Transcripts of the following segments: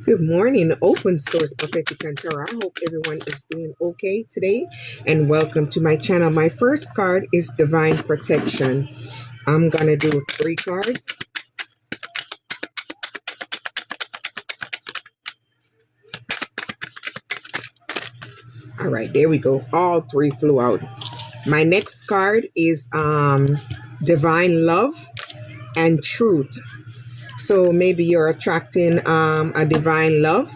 Good morning, Open Source Prophetic and Tarot. I hope everyone is doing okay today, and welcome to my channel. My first card is Divine Protection. I'm gonna do 3 cards. All right, there we go. All 3 flew out. My next card is Divine Love and Truth. So maybe you're attracting a divine love,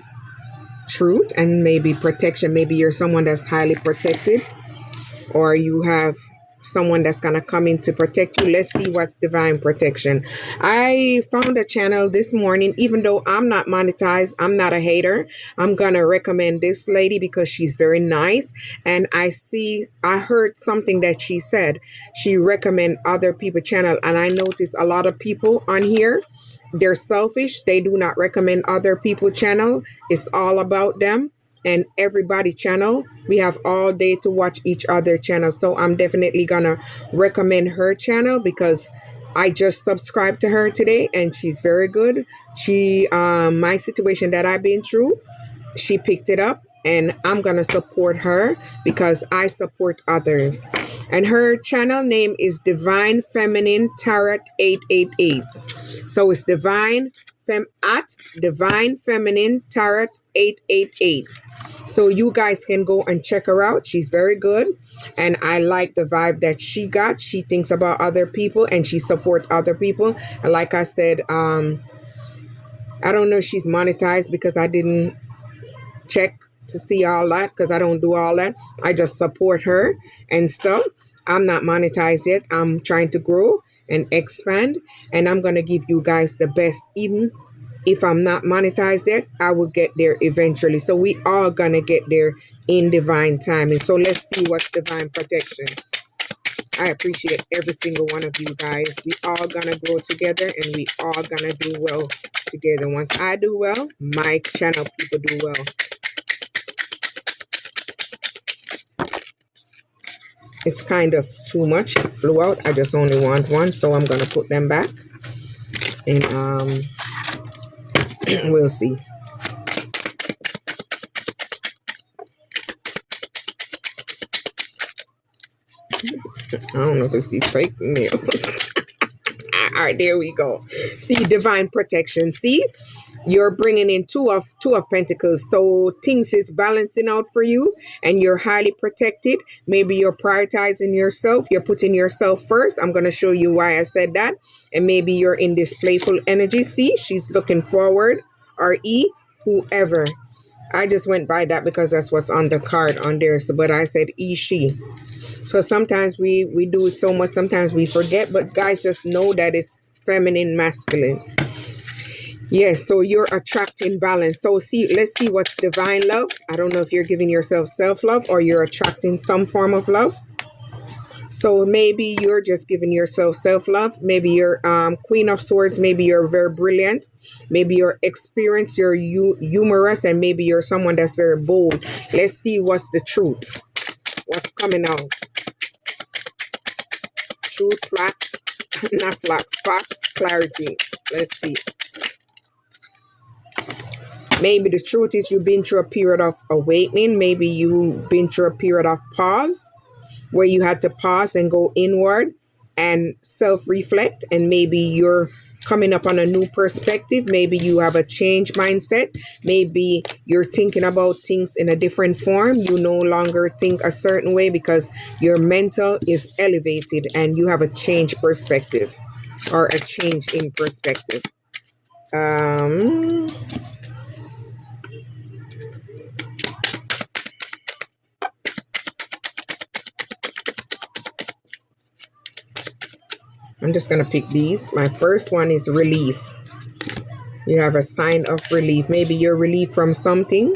truth, and maybe protection. Maybe you're someone that's highly protected, or you have someone that's gonna come in to protect you. Let's see what's divine protection. I found a channel this morning. Even though I'm not monetized, I'm not a hater, I'm gonna recommend this lady because she's very nice. And I heard something that she said. She recommend other people channel, and I noticed a lot of people on here, they're selfish. They do not recommend other people channel. It's all about them and everybody channel. We have all day to watch each other channel. So I'm definitely gonna recommend her channel because I just subscribed to her today and she's very good. She my situation that I've been through, she picked it up, and I'm gonna support her because I support others. And her channel name is Divine Feminine Tarot 888. So it's Divine Feminine Tarot 888. So you guys can go and check her out. She's very good, and I like the vibe that she got. She thinks about other people and she supports other people. And like I said, I don't know if she's monetized because I didn't check to see all that because I don't do all that. I just support her and stuff. I'm not monetized yet. I'm trying to grow and expand, and I'm gonna give you guys the best. Even if I'm not monetized yet, I will get there eventually. So we all gonna get there in divine timing. So let's see what's divine protection. I appreciate every single one of you guys. We all gonna grow together and we all gonna do well together. Once I do well, my channel people do well. It's kind of too much. It flew out. I just only want one, so I'm gonna put them back, and we'll see. I don't know if it's these fake nails. All right, there we go. See, divine protection. See, you're bringing in two of pentacles, so things is balancing out for you and you're highly protected. Maybe you're prioritizing yourself, you're putting yourself first. I'm going to show you why I said that. And maybe you're in this playful energy. See, she's looking forward, or whoever. I just went by that because that's what's on the card on there. So but I said she. So sometimes we do so much, sometimes we forget, but guys, just know that it's feminine, masculine. Yes, so you're attracting balance. So see, let's see what's divine love. I don't know if you're giving yourself self-love or you're attracting some form of love. So maybe you're just giving yourself self-love. Maybe you're Queen of Swords. Maybe you're very brilliant. Maybe you're experienced, you're humorous, and maybe you're someone that's very bold. Let's see what's the truth. What's coming out. Truth, facts, not facts, clarity. Let's see. Maybe the truth is you've been through a period of awakening. Maybe you've been through a period of pause where you had to pause and go inward and self-reflect. And maybe you're coming up on a new perspective. Maybe you have a change mindset. Maybe you're thinking about things in a different form. You no longer think a certain way because your mental is elevated and you have a change perspective or a change in perspective. I'm just going to pick these. My first one is relief. You have a sign of relief. Maybe you're relieved from something.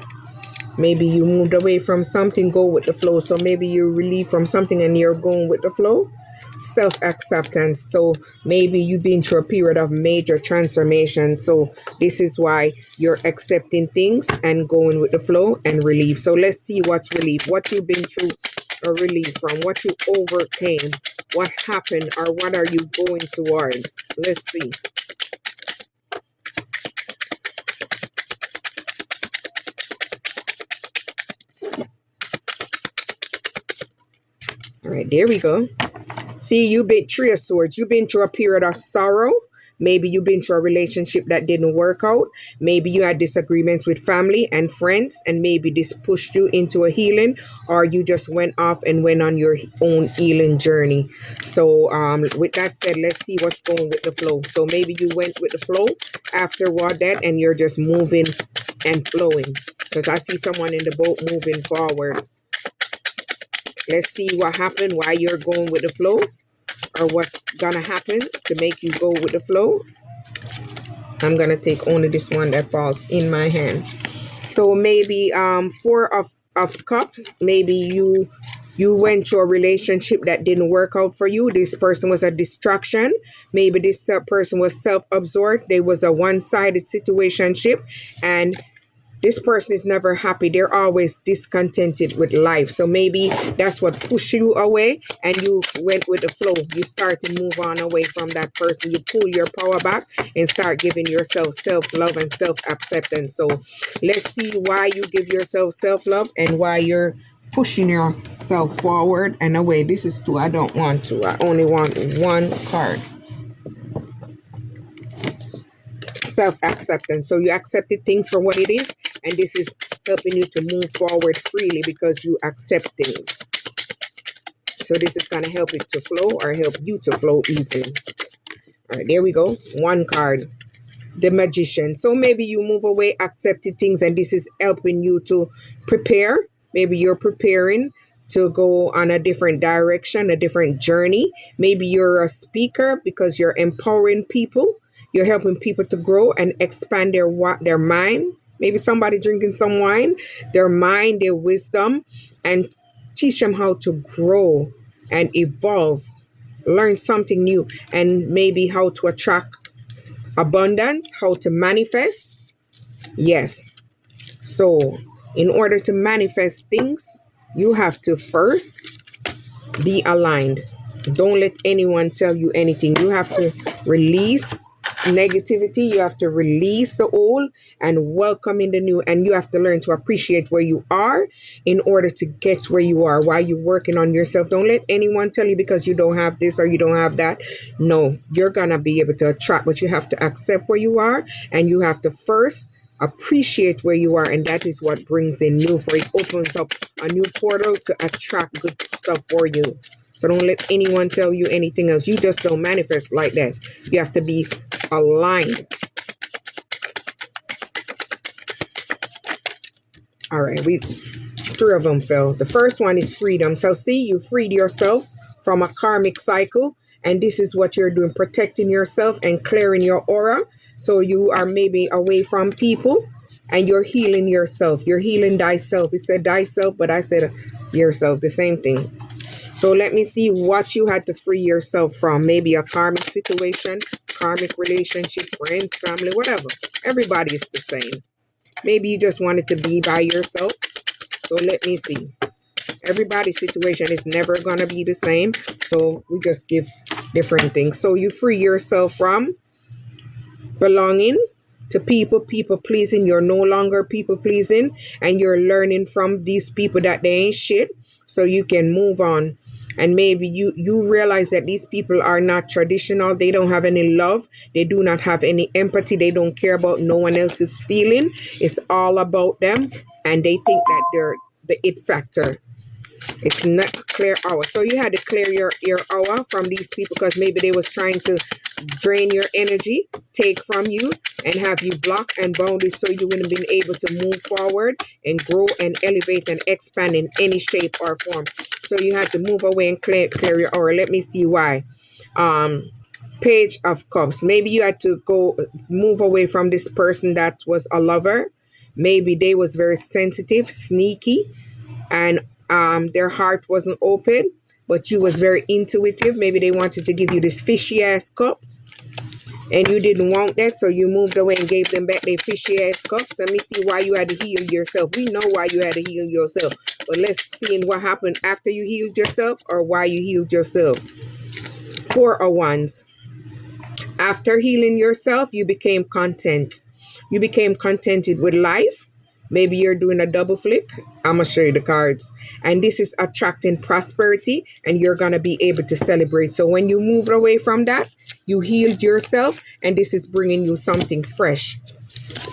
Maybe you moved away from something, go with the flow. So maybe you're relieved from something and you're going with the flow. Self-acceptance. So maybe you've been through a period of major transformation. So this is why you're accepting things and going with the flow and relief. So let's see what's relief. What you've been through a relief from. What you overcame. What happened or what are you going towards? Let's see. All right, there we go. See, you've been Three of Swords. You've been through a period of sorrow. Maybe you've been through a relationship that didn't work out. Maybe you had disagreements with family and friends, and maybe this pushed you into a healing, or you just went off and went on your own healing journey. So, with that said, let's see what's going with the flow. So maybe you went with the flow after what that, and you're just moving and flowing. Because I see someone in the boat moving forward. Let's see what happened, why you're going with the flow, or what's gonna happen to make you go with the flow. I'm gonna take only this one that falls in my hand. So maybe Four of Cups. Maybe you went through a relationship that didn't work out for you. This person was a distraction. Maybe this person was self-absorbed. There was a one-sided situationship, and this person is never happy. They're always discontented with life. So maybe that's what pushed you away, and you went with the flow. You start to move on away from that person. You pull your power back and start giving yourself self-love and self-acceptance. So let's see why you give yourself self-love and why you're pushing yourself forward and away. This is two. I don't want to. I only want one card. Self-acceptance. So you accepted things for what it is, and this is helping you to move forward freely because you accept things. So this is going to help it to flow, or help you to flow easily. All right, there we go. One card. The Magician. So maybe you move away, accepted things, and this is helping you to prepare. Maybe you're preparing to go on a different direction, a different journey. Maybe you're a speaker because you're empowering people. You're helping people to grow and expand their mind. Maybe somebody drinking some wine, their mind, their wisdom, and teach them how to grow and evolve, learn something new, and maybe how to attract abundance, how to manifest. Yes. So in order to manifest things, you have to first be aligned. Don't let anyone tell you anything. You have to release negativity. You have to release the old and welcome in the new. And you have to learn to appreciate where you are in order to get where you are while you're working on yourself. Don't let anyone tell you because you don't have this or you don't have that. No, you're going to be able to attract, but you have to accept where you are, and you have to first appreciate where you are, and that is what brings in new, for it opens up a new portal to attract good stuff for you. So don't let anyone tell you anything else. You just don't manifest like that. You have to be aligned. All right, three of them fell. The first one is freedom. So see, you freed yourself from a karmic cycle, and this is what you're doing, protecting yourself and clearing your aura. So you are maybe away from people, and you're healing yourself. You're healing thyself. It said thyself, but I said yourself, the same thing. So let me see what you had to free yourself from. Maybe a karmic situation, karmic relationship, friends, family, whatever. Everybody is the same. Maybe you just wanted to be by yourself. So let me see. Everybody's situation is never going to be the same. So we just give different things. So you free yourself from belonging to people pleasing. You're no longer people pleasing, and you're learning from these people that they ain't shit, so you can move on. And maybe you realize that these people are not traditional. They don't have any love. They do not have any empathy. They don't care about no one else's feeling. It's all about them, and they think that they're the it factor. It's not clear hour. So you had to clear your hour from these people because maybe they was trying to drain your energy, take from you, and have you blocked and bounded, so you wouldn't have been able to move forward and grow and elevate and expand in any shape or form. So you had to move away and clear your aura. Let me see why. Page of Cups. Maybe you had to go move away from this person that was a lover. Maybe they was very sensitive, sneaky, and their heart wasn't open, but you was very intuitive. Maybe they wanted to give you this fishy ass cup, and you didn't want that, so you moved away and gave them back their fishy ass cups. Let me see why you had to heal yourself. We know why you had to heal yourself, but let's see what happened after you healed yourself, or why you healed yourself. Four of Wands. After healing yourself, you became content. You became contented with life. Maybe you're doing a double flick. I'm going to show you the cards. And this is attracting prosperity, and you're going to be able to celebrate. So when you move away from that, you healed yourself, and this is bringing you something fresh.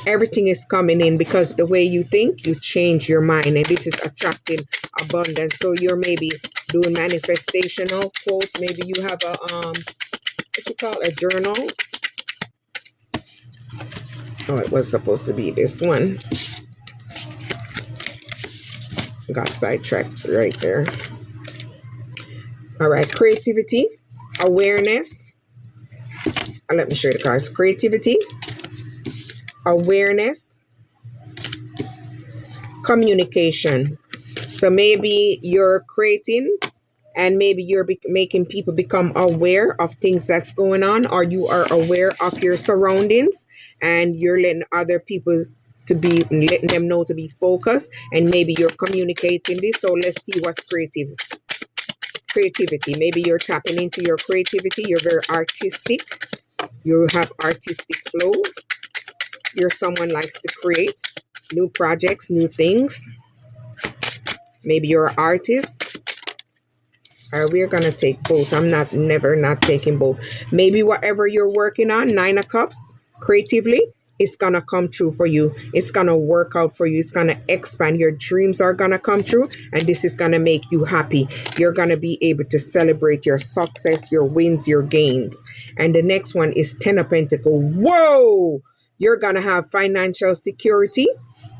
Everything is coming in because the way you think, you change your mind, and this is attracting abundance. So you're maybe doing manifestational quotes. Maybe you have a what you call a journal. Oh, it was supposed to be this one. Got sidetracked right there. All right, creativity, awareness. Let me show you the cards. Creativity, awareness, communication. So maybe you're creating, and maybe you're making people become aware of things that's going on, or you are aware of your surroundings, and you're letting other people to be, letting them know to be focused, and maybe you're communicating this. So let's see what's creativity. Maybe you're tapping into your creativity. You're very artistic. You have artistic flow. You're someone likes to create new projects, new things. Maybe you're an artist. We're gonna take both. I'm never not taking both. Maybe whatever you're working on, Nine of Cups, creatively, it's gonna come true for you. It's gonna work out for you. It's gonna expand. Your dreams are gonna come true, and this is gonna make you happy. You're gonna be able to celebrate your success, your wins, your gains. And the next one is Ten of Pentacles. Whoa! You're gonna have financial security.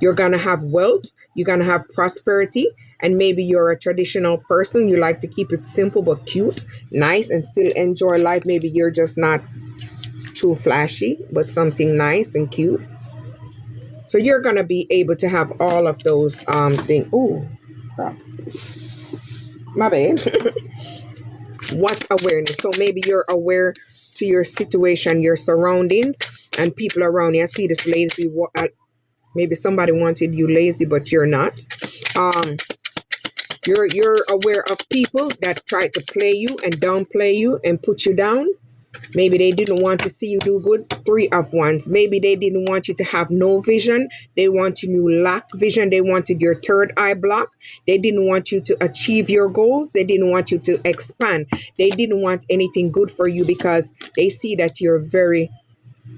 You're gonna have wealth. You're gonna have prosperity. And maybe you're a traditional person. You like to keep it simple but cute, nice, and still enjoy life. Maybe you're just not too flashy, but something nice and cute. So you're going to be able to have all of those things. Ooh, crap. My bad. What's awareness? So maybe you're aware to your situation, your surroundings, and people around you. I see this lazy. Maybe somebody wanted you lazy, but you're not. You're aware of people that try to play you and downplay you and put you down. Maybe they didn't want to see you do good. Three of Wands. Maybe they didn't want you to have no vision. They want you to lack vision. They wanted your third eye blocked. They didn't want you to achieve your goals. They didn't want you to expand. They didn't want anything good for you because they see that you're very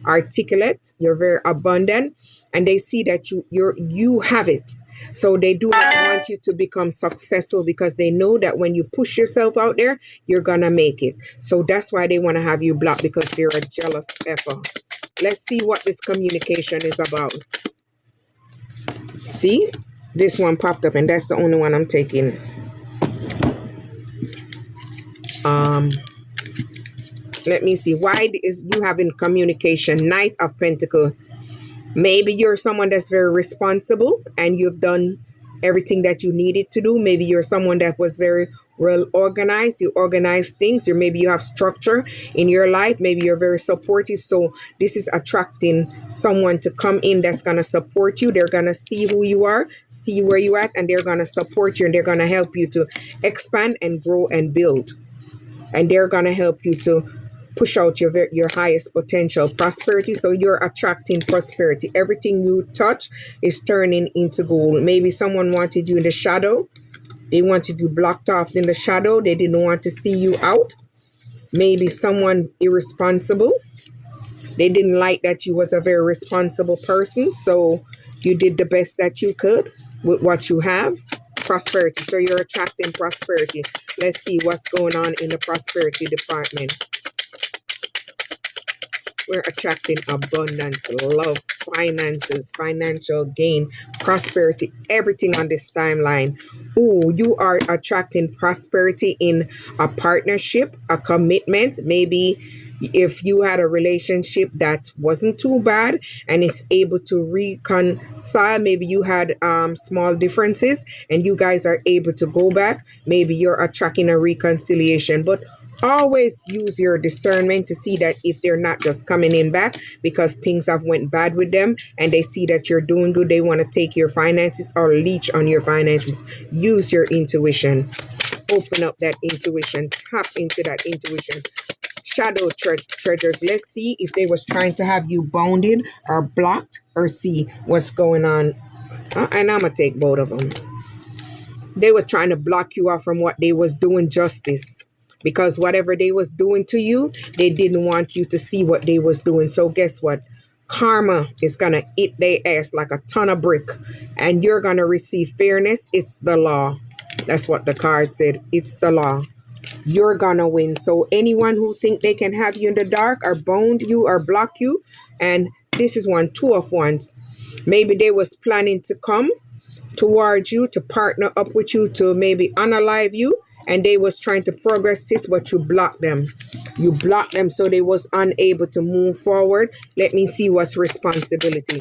articulate, you're very abundant, and they see that you have it. So they do not want you to become successful because they know that when you push yourself out there, you're gonna make it. So that's why they want to have you blocked, because they're a jealous effer. Let's see what this communication is about. See, this one popped up, and that's the only one I'm taking. Let me see. Why is you having communication? Knight of Pentacles. Maybe you're someone that's very responsible and you've done everything that you needed to do. Maybe you're someone that was very well organized. You organize things. Maybe you have structure in your life. Maybe you're very supportive. So this is attracting someone to come in that's going to support you. They're going to see who you are, see where you're at, and they're going to support you, and they're going to help you to expand and grow and build. And they're going to help you to push out your highest potential. Prosperity. So you're attracting prosperity. Everything you touch is turning into gold. Maybe someone wanted you in the shadow. They wanted you blocked off in the shadow. They didn't want to see you out. Maybe someone irresponsible. They didn't like that you was a very responsible person. So you did the best that you could with what you have. Prosperity. So you're attracting prosperity. Let's see what's going on in the prosperity department. We're attracting abundance, love, finances, financial gain, prosperity, everything on this timeline. Ooh, you are attracting prosperity in a partnership, a commitment. Maybe if you had a relationship that wasn't too bad and it's able to reconcile, maybe you had small differences and you guys are able to go back. Maybe you're attracting a reconciliation, but always use your discernment to see that if they're not just coming in back because things have went bad with them and they see that you're doing good, they want to take your finances or leech on your finances. Use your intuition. Open up that intuition. Tap into that intuition. Shadow treasures. Let's see if they was trying to have you bounded or blocked, or see what's going on And I'm gonna take both of them. They were trying to block you off from what they was doing justice. Because whatever they was doing to you, they didn't want you to see what they was doing. So guess what? Karma is gonna eat their ass like a ton of brick. And you're gonna receive fairness. It's the law. That's what the card said. It's the law. You're gonna win. So anyone who think they can have you in the dark or bound you or block you, and this is two of wands. Maybe they was planning to come towards you, to partner up with you, to maybe unalive you, and they was trying to progress this, but you blocked them. You blocked them so they was unable to move forward. Let me see what's responsibility.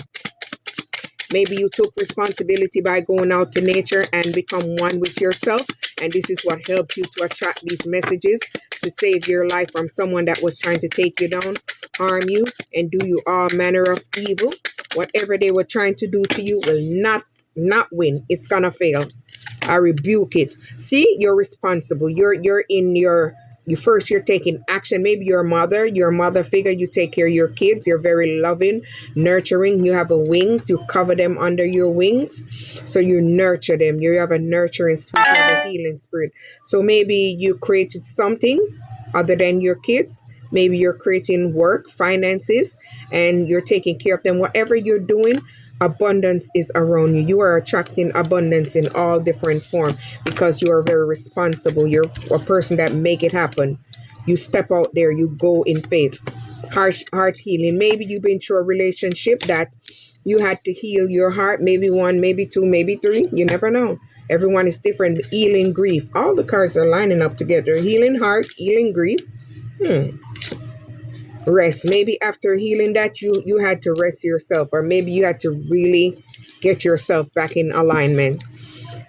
Maybe you took responsibility by going out to nature and become one with yourself. And this is what helped you to attract these messages to save your life from someone that was trying to take you down, harm you, and do you all manner of evil. Whatever they were trying to do to you will not win. It's gonna fail. I rebuke it. See, you're responsible. You're in your you're taking action. Maybe your mother figure, you take care of your kids. You're very loving, nurturing. You have wings. You cover them under your wings. So you nurture them. You have a nurturing spirit, you have a healing spirit. So maybe you created something other than your kids. Maybe you're creating work, finances, and you're taking care of them. Whatever you're doing, abundance is around you. You are attracting abundance in all different forms because you are very responsible. You're a person that make it happen. You step out there, you go in faith. Heart healing. Maybe you've been through a relationship that you had to heal your heart. Maybe 1, maybe 2, maybe 3. You never know. Everyone is different. Healing grief. All the cards are lining up together. Healing heart, healing grief. Rest. Maybe after healing that, you had to rest yourself, or maybe you had to really get yourself back in alignment.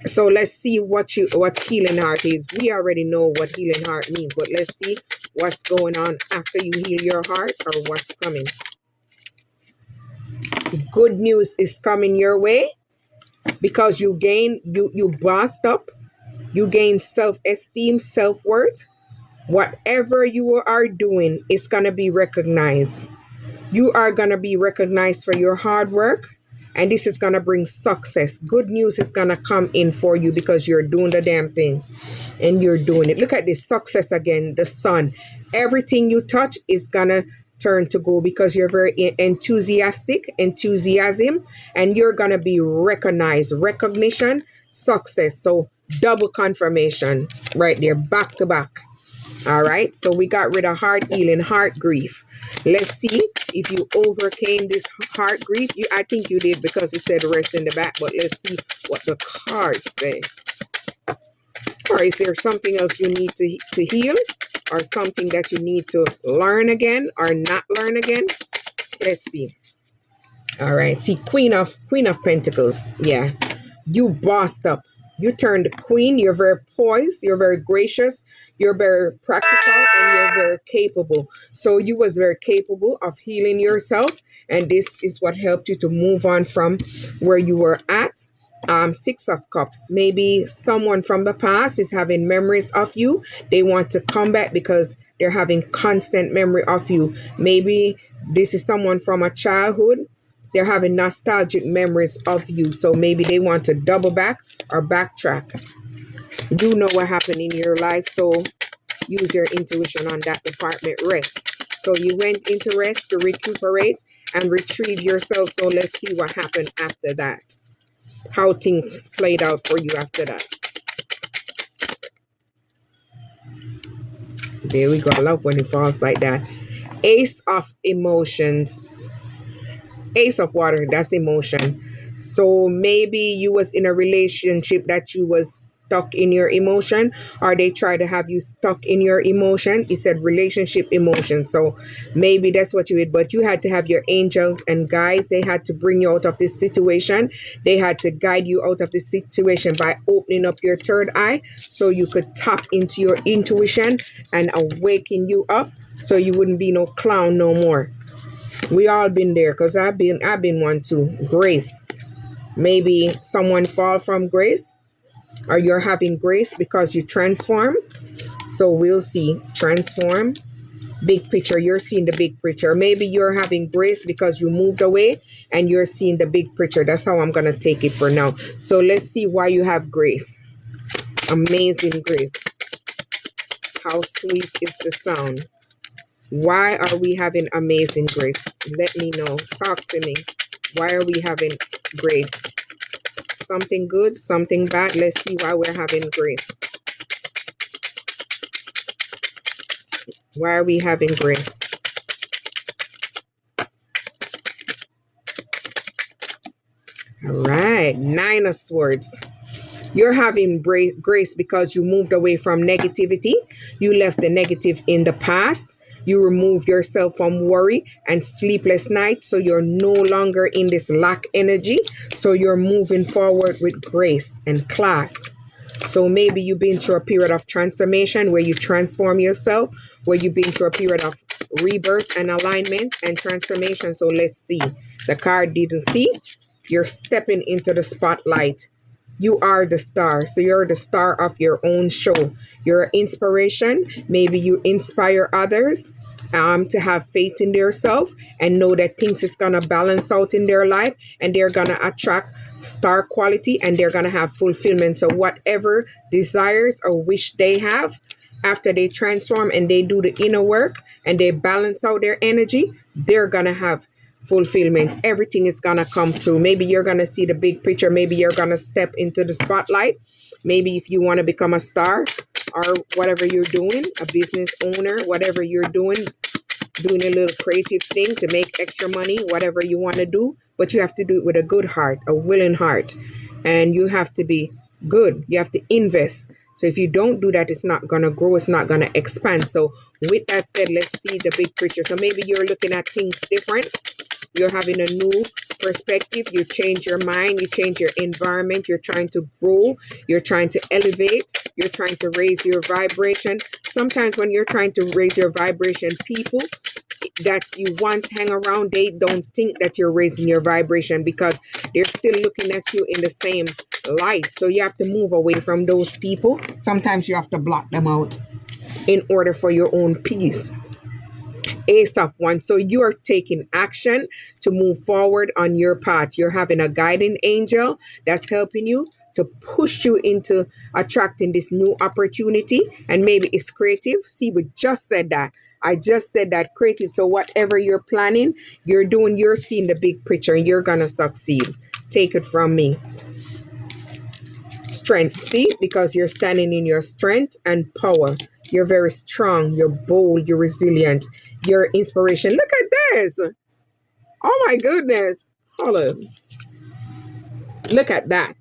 So let's see what healing heart is. We already know what healing heart means, but let's see what's going on after you heal your heart, or what's coming. Good news is coming your way because you bossed up, you gain self-esteem, self-worth. Whatever you are doing is going to be recognized. You are going to be recognized for your hard work, and this is going to bring success. Good news is going to come in for you because you're doing the damn thing and you're doing it. Look at this success again, the sun. Everything you touch is going to turn to gold because you're very enthusiasm, and you're going to be recognized. Recognition, success. So double confirmation right there, back to back. All right, so we got rid of heart healing, heart grief. Let's see if you overcame this heart grief. I think you did because it said rest in the back, but let's see what the cards say. Or is there something else you need to heal, or something that you need to learn again or not learn again? Let's see. All right, see, Queen of Pentacles. Yeah, you bossed up. You turned the queen. You're very poised. You're very gracious. You're very practical, and you're very capable. So you was very capable of healing yourself, and this is what helped you to move on from where you were at. 6 of Cups. Maybe someone from the past is having memories of you. They want to come back because they're having constant memory of you. Maybe this is someone from a childhood. They're having nostalgic memories of you. So maybe they want to double back or backtrack. You know what happened in your life, so use your intuition on that department. Rest. So you went into rest to recuperate and retrieve yourself. So let's see what happened after that. How things played out for you after that. There we go. I love when it falls like that. Ace of emotions. Ace of water, that's emotion. So maybe you was in a relationship that you was stuck in your emotion, or they try to have you stuck in your emotion. It said relationship emotion. So maybe that's what you did, but you had to have your angels and guides. They had to bring you out of this situation. They had to guide you out of this situation by opening up your third eye so you could tap into your intuition and awaken you up so you wouldn't be no clown no more. We all been there, because I've been one too. Grace. Maybe someone fall from grace, or you're having grace because you transform. So we'll see. Transform. big picture. You're seeing the big picture. Maybe you're having grace because you moved away and you're seeing the big picture. That's how I'm going to take it for now. So let's see why you have grace. Amazing grace. How sweet is the sound? Why are we having amazing grace? Let me know. Talk to me. Why are we having grace? Something good, something bad. Let's see why we're having grace. Why are we having grace? All right, 9 of Swords. You're having grace because you moved away from negativity. You left the negative in the past. You removed yourself from worry and sleepless nights. So you're no longer in this lack energy. So you're moving forward with grace and class. So maybe you've been through a period of transformation where you transform yourself, where you've been through a period of rebirth and alignment and transformation. So let's see. The card didn't see. You're stepping into the spotlight. You are the star. So you're the star of your own show. You're an inspiration. Maybe you inspire others to have faith in themselves and know that things is going to balance out in their life and they're going to attract star quality and they're going to have fulfillment. So whatever desires or wish they have, after they transform and they do the inner work and they balance out their energy, they're going to have fulfillment. Everything is gonna come through. Maybe you're gonna see the big picture. Maybe you're gonna step into the spotlight. Maybe if you want to become a star or whatever you're doing, a business owner, whatever you're doing a little creative thing to make extra money, whatever you want to do, but you have to do it with a good heart, a willing heart, and you have to be good. You have to invest. So if you don't do that, it's not going to grow. It's not going to expand. So with that said, let's see the big picture. So maybe you're looking at things different. You're having a new perspective. You change your mind. You change your environment. You're trying to grow. You're trying to elevate. You're trying to raise your vibration. Sometimes when you're trying to raise your vibration, people that you once hang around, they don't think that you're raising your vibration because they're still looking at you in the same light. So you have to move away from those people. Sometimes you have to block them out in order for your own peace. Ace of Wands. So you are taking action to move forward on your path. You're having a guiding angel that's helping you to push you into attracting this new opportunity. And maybe it's creative. See, we just said that. I just said that creative. So whatever you're planning, you're doing, you're seeing the big picture and you're going to succeed. Take it from me. Strength. See, because you're standing in your strength and power. You're very strong. You're bold. You're resilient. You're inspiration. Look at this. Oh my goodness. Hold on. Look at that.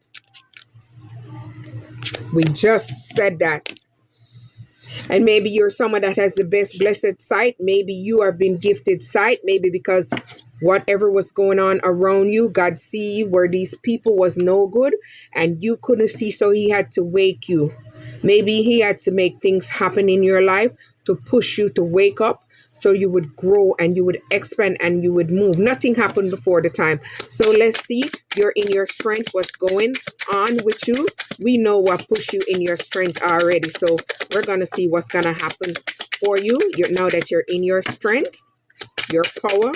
We just said that. And maybe you're someone that has the best blessed sight. Maybe you have been gifted sight. Maybe because whatever was going on around you, God see where these people was no good and you couldn't see, so he had to wake you. Maybe he had to make things happen in your life to push you to wake up so you would grow and you would expand and you would move. Nothing happened before the time. So let's see, you're in your strength. What's going on with you? We know what pushed you in your strength already. So we're going to see what's going to happen for you. Now that you're in your strength, your power,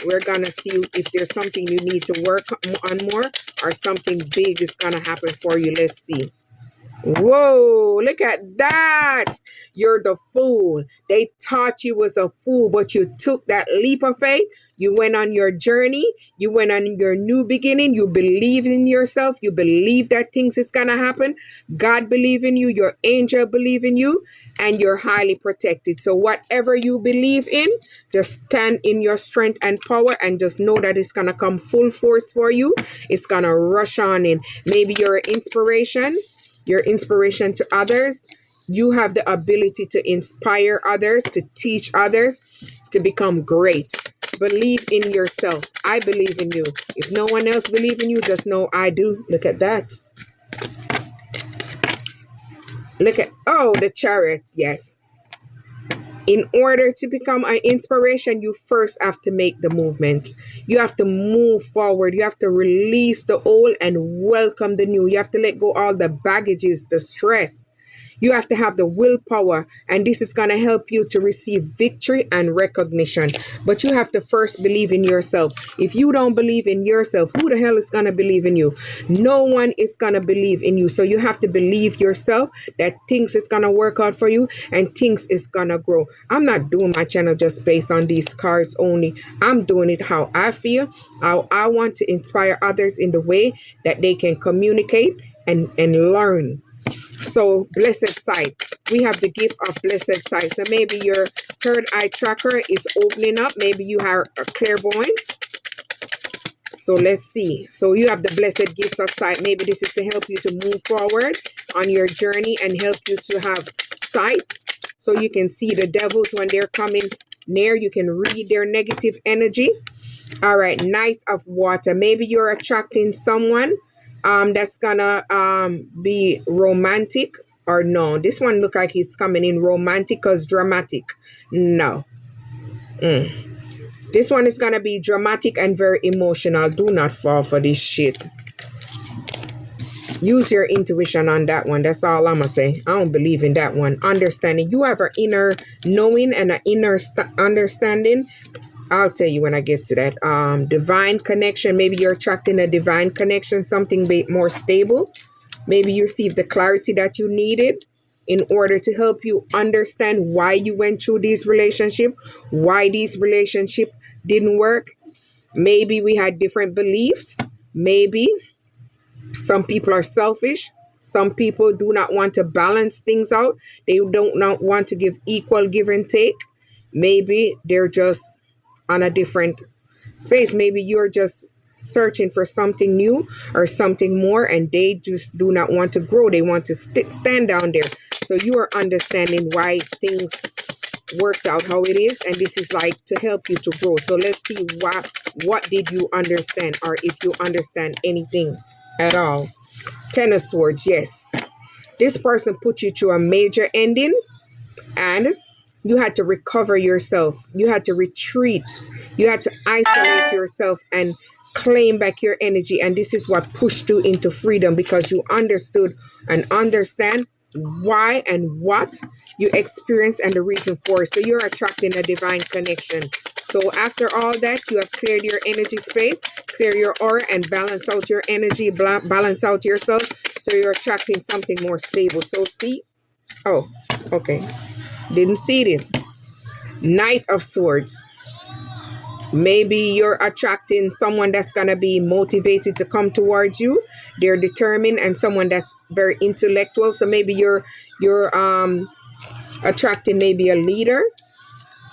we're going to see if there's something you need to work on more or something big is going to happen for you. Let's see. Whoa, look at that. You're the fool. They thought you was a fool, but you took that leap of faith. You went on your journey. You went on your new beginning. You believe in yourself. You believe that things is going to happen. God believe in you. Your angel believe in you. And you're highly protected. So whatever you believe in, just stand in your strength and power and just know that it's going to come full force for you. It's going to rush on in. Maybe you're an inspiration. Your inspiration to others. You have the ability to inspire others, to teach others, to become great. Believe in yourself. I believe in you. If no one else believes in you, just know I do. Look at that. Look at, oh, the Chariot. Yes. In order to become an inspiration, you first have to make the movement. You have to move forward. You have to release the old and welcome the new. You have to let go all the baggages, the stress. You have to have the willpower, and this is going to help you to receive victory and recognition. But you have to first believe in yourself. If you don't believe in yourself, who the hell is going to believe in you? No one is going to believe in you. So you have to believe yourself that things is going to work out for you and things is going to grow. I'm not doing my channel just based on these cards only. I'm doing it how I feel, how I want to inspire others in the way that they can communicate and learn. So blessed sight, we have the gift of blessed sight. So maybe your third eye chakra is opening up. Maybe you have a clairvoyance. So let's see. So you have the blessed gift of sight. Maybe this is to help you to move forward on your journey and help you to have sight, so you can see the devils when they're coming near. You can read their negative energy. All right, Knight of Water. Maybe you're attracting someone that's gonna be romantic, or no, this one look like he's coming in romantic because dramatic. No. This one is gonna be dramatic and very emotional. Do not fall for this shit. Use your intuition on that one. That's all I'm gonna say. I don't believe in that one. Understanding. You have an inner knowing and an inner understanding. I'll tell you when I get to that. Divine connection. Maybe you're attracting a divine connection, something more stable. Maybe you received the clarity that you needed in order to help you understand why you went through this relationship, why this relationship didn't work. Maybe we had different beliefs. Maybe some people are selfish. Some people do not want to balance things out. They don't not want to give equal give and take. Maybe they're just on a different space. Maybe you're just searching for something new or something more, and they just do not want to grow. They want to stand down there. So you are understanding why things worked out how it is, and this is like to help you to grow. So let's see what did you understand, or if you understand anything at all. Ten of Swords. Yes, this person put you through a major ending, and you had to recover yourself. You had to retreat. You had to isolate yourself and claim back your energy. And this is what pushed you into freedom, because you understood and understand why and what you experienced and the reason for it. So you're attracting a divine connection. So after all that, you have cleared your energy space, clear your aura, and balance out your energy, balance out yourself. So you're attracting something more stable. So see, oh, okay. Didn't see this. Knight of Swords. Maybe you're attracting someone that's going to be motivated to come towards you. They're determined, and someone that's very intellectual. So maybe you're attracting maybe a leader.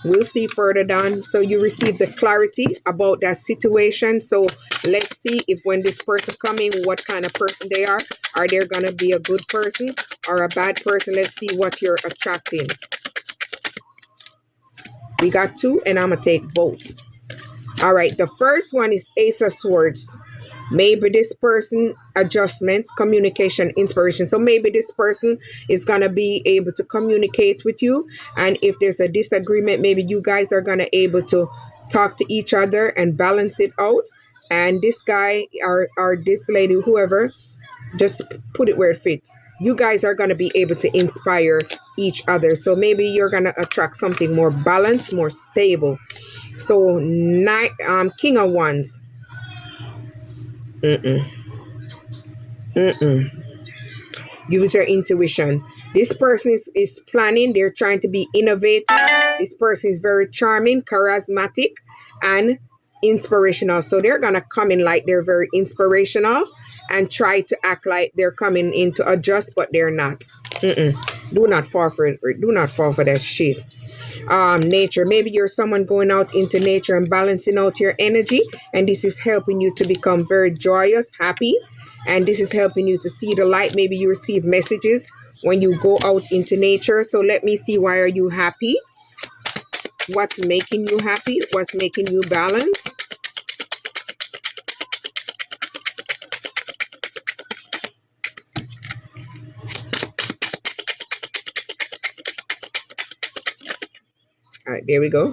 We'll see further down. So you receive the clarity about that situation. So let's see if when this person come in, what kind of person they are. Are they going to be a good person or a bad person? Let's see what you're attracting. We got two, and I'm going to take both. All right, the first one is Ace of Swords. Maybe this person, adjustments, communication, inspiration. So maybe this person is going to be able to communicate with you. And if there's a disagreement, maybe you guys are going to able to talk to each other and balance it out. And this guy or this lady, whoever, just put it where it fits. You guys are going to be able to inspire each other. So maybe you're going to attract something more balanced, more stable. So, King of Wands. Use your intuition. This person is planning. They're trying to be innovative. This person is very charming, charismatic, and inspirational. So they're going to come in like they're very inspirational and try to act like they're coming in to adjust, but they're not. Do not fall for it. Do not fall for that shit. Nature. Maybe you're someone going out into nature and balancing out your energy, and this is helping you to become very joyous, happy, and this is helping you to see the light. Maybe you receive messages when you go out into nature. So let me see, why are you happy? What's making you happy? What's making you balance? All right, there we go.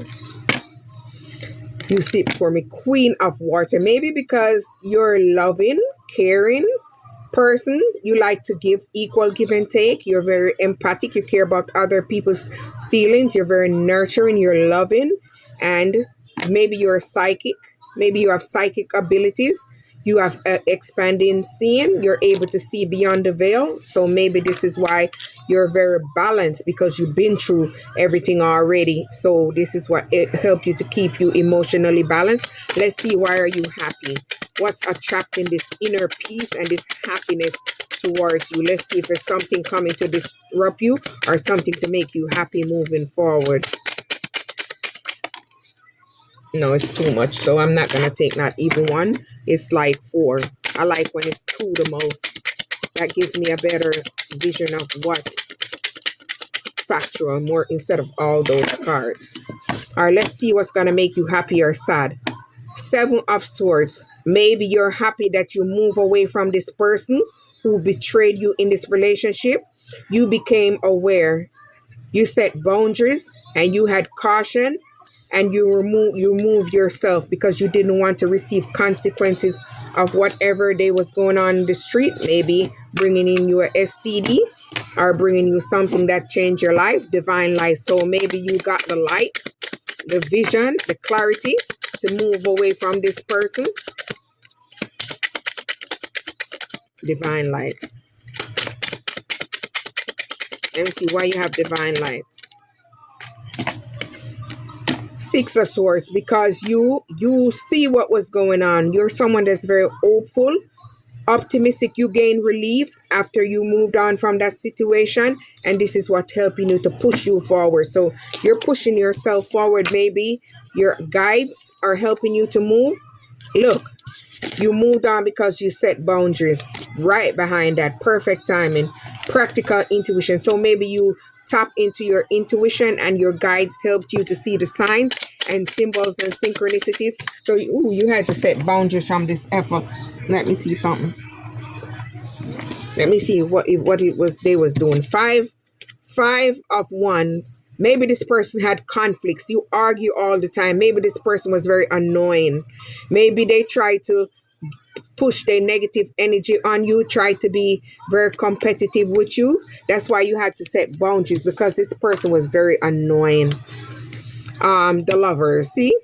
You sit for me, Queen of Water. Maybe because you're loving, caring, person, you like to give equal give and take. You're very empathic. You care about other people's feelings. You're very nurturing. You're loving. And maybe you're psychic. Maybe you have psychic abilities. You have expanding seeing. You're able to see beyond the veil. So maybe this is why you're very balanced, because you've been through everything already. So this is what it help you to keep you emotionally balanced. Let's see, why are you happy? What's attracting this inner peace and this happiness towards you? Let's see if there's something coming to disrupt you or something to make you happy moving forward. No, it's too much, so I'm not gonna take not even one. It's like 4. I like when it's 2 the most. That gives me a better vision of what factual, more instead of all those cards. All right, let's see what's gonna make you happy or sad. 7 of Swords. Maybe you're happy that you move away from this person who betrayed you in this relationship. You became aware. You set boundaries and you had caution, and you move yourself because you didn't want to receive consequences of whatever they was going on in the street. Maybe bringing in you a STD or bringing you something that changed your life, divine light. So maybe you got the light, the vision, the clarity to move away from this person. Divine light. Let me see why you have divine light. 6 of Swords, because you see what was going on. You're someone that's very hopeful, optimistic. You gain relief after you moved on from that situation, and this is what helping you to push you forward. So you're pushing yourself forward. Maybe your guides are helping you to move. Look, you moved on because you set boundaries. Right behind that, perfect timing, practical intuition. So maybe you tap into your intuition and your guides helped you to see the signs and symbols and synchronicities. So you had to set boundaries from this effort. Let me see something. Let me see what it was they was doing. 5 of Wands. Maybe this person had conflicts. You argue all the time. Maybe this person was very annoying. Maybe they tried to push their negative energy on you, try to be very competitive with you. That's why you had to set boundaries, because this person was very annoying. The Lovers. See,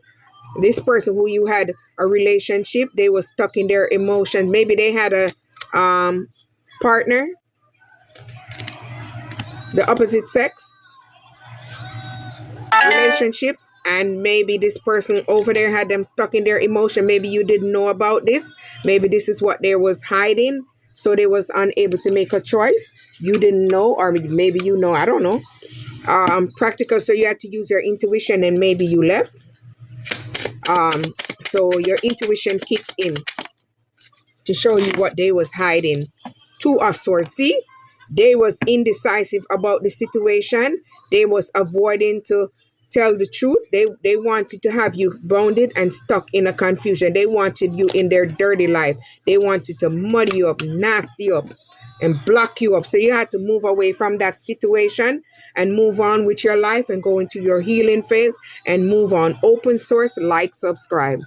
this person who you had a relationship, they were stuck in their emotions. Maybe they had a partner, the opposite sex relationships, and maybe this person over there had them stuck in their emotion. Maybe you didn't know about this. Maybe this is what they was hiding, so they was unable to make a choice. You didn't know, or maybe you know, I don't know. Practical, so you had to use your intuition, and maybe you left. So your intuition kicked in to show you what they was hiding. 2 of Swords. See, they was indecisive about the situation. They was avoiding to tell the truth. They wanted to have you bounded and stuck in a confusion. They wanted you in their dirty life. They wanted to muddy you up, nasty you up, and block you up. So you had to move away from that situation and move on with your life and go into your healing phase and move on. Open source, like, subscribe.